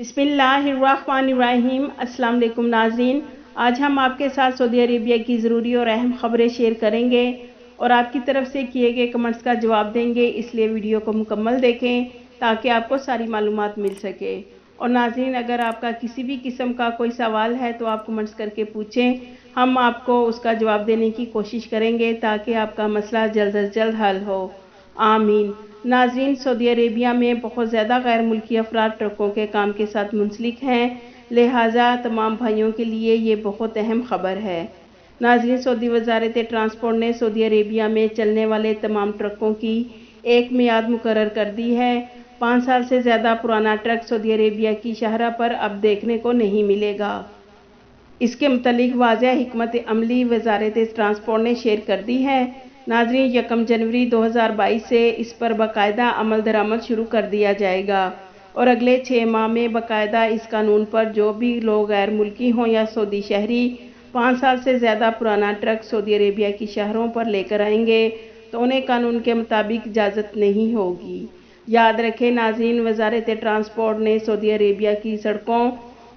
बिस्मिल्लाहिर्रहमानिर्रहीम। अस्सलाम वालेकुम नाज़रीन, आज हम आपके साथ सऊदी अरेबिया की ज़रूरी और अहम खबरें शेयर करेंगे और आपकी तरफ से किए गए कमेंट्स का जवाब देंगे, इसलिए वीडियो को मुकम्मल देखें ताकि आपको सारी मालूमात मिल सके। और नाज़रीन, अगर आपका किसी भी किस्म का कोई सवाल है तो आप कमेंट्स करके पूछें, हम आपको उसका जवाब देने की कोशिश करेंगे ताकि आपका मसला जल्द अज जल्द हल हो। आमीन। नाज़रीन, सऊदी अरेबिया में बहुत ज़्यादा गैर मुल्की अफराद ट्रकों के काम के साथ मुंसलिक हैं, लिहाजा तमाम भाइयों के लिए ये बहुत अहम खबर है। नाज़रीन, सऊदी वज़ारत ट्रांसपोर्ट ने सऊदी अरेबिया में चलने वाले तमाम ट्रकों की एक मियाद मुकर्रर कर दी है। 5 साल से ज़्यादा पुराना ट्रक सऊदी अरेबिया की शाहरा पर अब देखने को नहीं मिलेगा। इसके मुतालिक वाज़ेह हिकमत अमली वज़ारत ट्रांसपोर्ट ने शेयर कर दी है। नाज़रीन, 1 जनवरी 2022 से इस पर बाकायदा अमल दरामद शुरू कर दिया जाएगा और अगले 6 माह में बाकायदा इस कानून पर जो भी लोग गैर मुल्की हों या सऊदी शहरी 5 साल से ज़्यादा पुराना ट्रक सऊदी अरेबिया की शहरों पर लेकर आएंगे तो उन्हें कानून के मुताबिक इजाज़त नहीं होगी। याद रखें नाज़रीन, वज़ारत ट्रांसपोर्ट ने सऊदी अरेबिया की सड़कों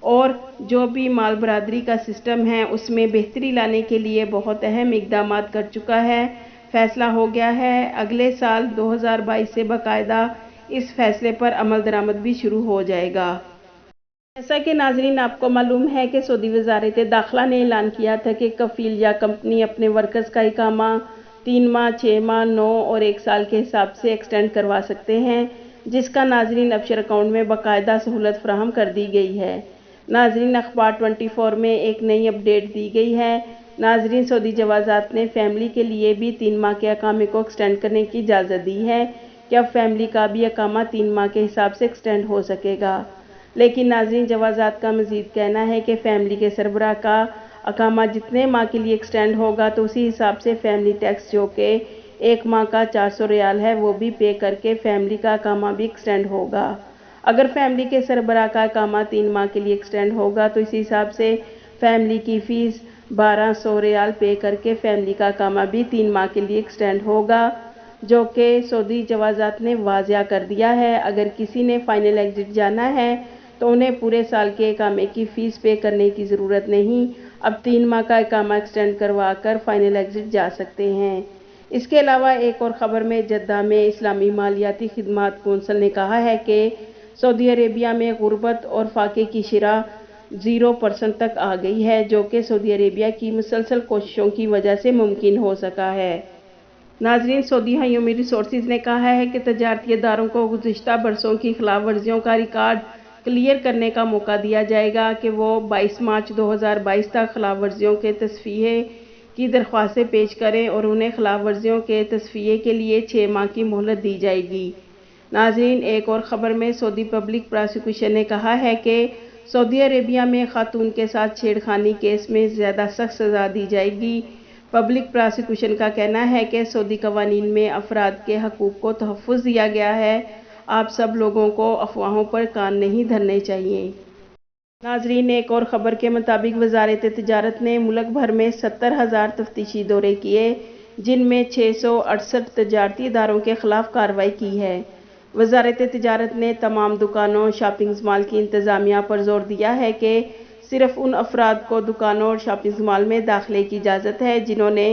और जो भी माल बरादरी का सिस्टम है उसमें बेहतरी लाने के लिए बहुत अहम इक़दाम कर चुका है। फैसला हो गया है, अगले साल 2022 से बाकायदा इस फैसले पर अमल दरामद भी शुरू हो जाएगा। जैसा कि नाज़रीन आपको मालूम है कि सऊदी वज़ारत दाखिला ने ऐलान किया था कि कफ़ील या कंपनी अपने वर्कर्स का इकामा 3 माह, 6 माह, 9 और 1 साल के हिसाब से एक्सटेंड करवा सकते हैं, जिसका नाज़रीन अबशर अकाउंट में बाकायदा सहूलत फराहम कर दी गई है। नाज़रीन, अखबार 24 में एक नई अपडेट दी गई है। नाज़रीन, सऊदी जवाज़ात ने फैमिली के लिए भी 3 माह के अकामे को एक्सटेंड करने की इजाज़त दी है कि अब फैमिली का भी अकामा 3 माह के हिसाब से एक्सटेंड हो सकेगा। लेकिन नाज़रीन, जवाज़ात का मज़ीद कहना है कि फैमिली के सरबराह का अकामा जितने माह के लिए एक्सटेंड होगा तो उसी हिसाब से फैमिली टैक्स जो कि 1 माह का 400 रियाल है वो भी पे करके फैमिली का अकामा भी एक्सटेंड होगा। अगर फैमिली के सरबराह का अकामा 3 माह के लिए एक्सटेंड होगा तो इसी हिसाब से फैमिली की फ़ीस 1200 रियाल पे करके फैमिली का अकामा भी 3 माह के लिए एक्सटेंड होगा, जो कि सऊदी जवाज़ात ने वाज़िया कर दिया है। अगर किसी ने फ़ाइनल एग्ज़िट जाना है तो उन्हें पूरे साल के इकामे की फ़ीस पे करने की ज़रूरत नहीं, अब 3 माह का इकामा एक्सटेंड करवा कर फ़ाइनल एग्ज़िट जा सकते हैं। इसके अलावा एक और ख़बर में जद्दा में इस्लामी मालियाती खिदमात कौंसल ने कहा है कि सऊदी अरेबिया में गुर्बत और फाके की शरह 0% तक आ गई है, जो कि सऊदी अरेबिया की मुसलसल कोशिशों की वजह से मुमकिन हो सका है। नाज़रीन, सऊदी ह्यूमन रिसोर्सेज ने कहा है कि तजारती इदारों को गुज़िश्ता बरसों की खिलाफ वर्जियों का रिकॉर्ड क्लियर करने का मौका दिया जाएगा कि वो 22 मार्च 2022 तक खिलाफ वर्जियों के तस्फ़ीहे की दरख्वास्तें पेश करें और उन्हें खिलाफ वर्जियों के तस्फ़ीहे के लिए 6 माह की मोहलत दी जाएगी। नाज़रीन, एक और ख़बर में सऊदी पब्लिक प्रोसिक्यूशन ने कहा है कि सऊदी अरेबिया में खातून के साथ छेड़खानी केस में ज़्यादा सख्त सज़ा दी जाएगी। पब्लिक प्रोसिक्यूशन का कहना है कि सऊदी कवानीन में अफराद के हकूक़ को तहफ़्फ़ुज़ दिया गया है। आप सब लोगों को अफवाहों पर कान नहीं धरने चाहिए। नाज़रीन, एक और ख़बर के मुताबिक वज़ारत तिजारत ने मुल्क भर में 70,000 तफ्तीशी दौरे किए, जिनमें 668 तजारती इदारों के ख़िलाफ़ कार्रवाई की है। वज़ारत तिजारत ने तमाम दुकानों, शॉपिंग मॉल की इंतज़ामिया पर ज़ोर दिया है कि सिर्फ़ उन अफराद को दुकानों और शॉपिंग मॉल में दाखिले की इजाज़त है जिन्होंने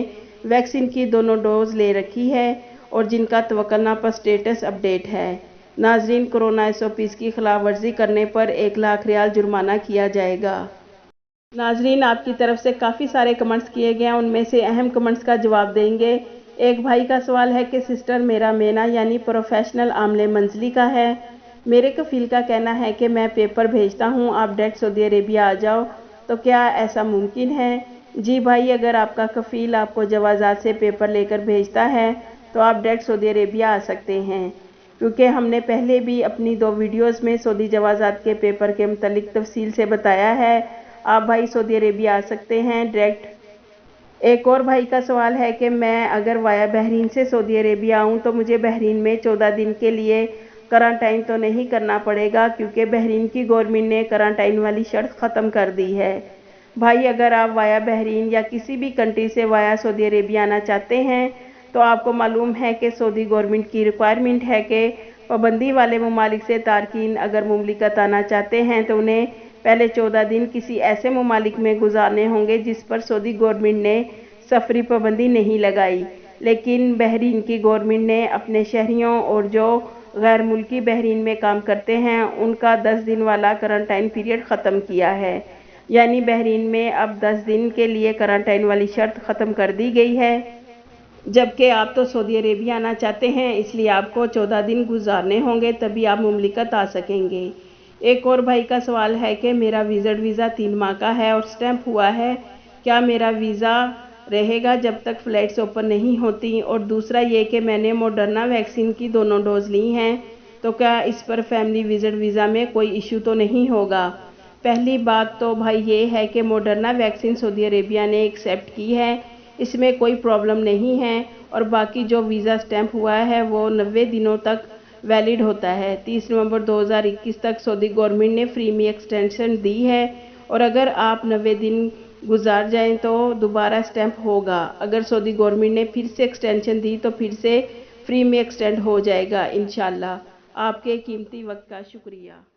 वैक्सीन की दोनों डोज ले रखी है और जिनका तवक्कुलनामा पर स्टेटस अपडेट है। नाज़रीन, कोरोना SOPs की खिलाफ वर्जी करने पर 1 लाख रियाल जुर्माना किया जाएगा। नाज़रीन, आपकी तरफ से काफ़ी सारे कमेंट्स किए गए हैं, उनमें से अहम कमेंट्स का जवाब देंगे। एक भाई का सवाल है कि सिस्टर, मेरा मेना यानी प्रोफेशनल आमले मंजली का है। मेरे कफ़ील का कहना है कि मैं पेपर भेजता हूँ, आप डायरेक्ट सऊदी अरेबिया आ जाओ, तो क्या ऐसा मुमकिन है? जी भाई, अगर आपका कफ़ील आपको जवाज़ात से पेपर लेकर भेजता है तो आप डायरेक्ट सऊदी अरेबिया आ सकते हैं, क्योंकि हमने पहले भी अपनी 2 वीडियोज़ में सऊदी जवाज़ात के पेपर के मुतालिक तफसील से बताया है। आप भाई सऊदी अरेबिया आ सकते हैं डायरेक्ट। एक और भाई का सवाल है कि मैं अगर वाया बहरीन से सऊदी अरेबिया आऊँ तो मुझे बहरीन में 14 दिन के लिए क्वारंटाइन तो नहीं करना पड़ेगा, क्योंकि बहरीन की गवर्नमेंट ने क्वारंटाइन वाली शर्त ख़त्म कर दी है। भाई, अगर आप वाया बहरीन या किसी भी कंट्री से वाया सऊदी अरेबिया आना चाहते हैं तो आपको मालूम है कि सऊदी गवर्नमेंट की रिक्वायरमेंट है कि پابندی والے ممالک سے تارکین اگر مملکت آنا چاہتے ہیں تو انہیں پہلے 14 دن کسی ایسے ممالک میں گزارنے ہوں گے جس پر سعودی گورنمنٹ نے سفری پابندی نہیں لگائی، لیکن بحرین کی گورنمنٹ نے اپنے شہریوں اور جو غیر ملکی بحرین میں کام کرتے ہیں ان کا 10 دن والا کرنٹائن پیریڈ ختم کیا ہے، یعنی بحرین میں اب 10 دن کے لیے کرنٹائن والی شرط ختم کر دی گئی ہے، جبکہ آپ تو سعودی عربیہ آنا چاہتے ہیں اس لیے آپ کو 14 دن گزارنے ہوں گے تبھی آپ مملکت آ سکیں گے۔ ایک اور بھائی کا سوال ہے کہ میرا وزٹ ویزا 3 ماہ کا ہے اور سٹیمپ ہوا ہے، کیا میرا ویزا رہے گا جب تک فلائٹس اوپن نہیں ہوتی؟ اور دوسرا یہ کہ میں نے موڈرنا ویکسین کی دونوں ڈوز لی ہیں تو کیا اس پر فیملی وزٹ ویزا میں کوئی ایشو تو نہیں ہوگا؟ پہلی بات تو بھائی یہ ہے کہ موڈرنا ویکسین سعودی عربیہ نے ایکسیپٹ کی ہے، اس میں کوئی پرابلم نہیں ہے، اور باقی جو ویزا سٹیمپ ہوا ہے وہ 90 دنوں تک ویلڈ ہوتا ہے۔ 30 نومبر 2021 تک سعودی گورنمنٹ نے فری میں ایکسٹینشن دی ہے، اور اگر آپ 90 دن گزار جائیں تو دوبارہ سٹیمپ ہوگا، اگر سعودی گورنمنٹ نے پھر سے ایکسٹینشن دی تو پھر سے فری میں ایکسٹینڈ ہو جائے گا انشاءاللہ۔ آپ کے قیمتی وقت کا شکریہ۔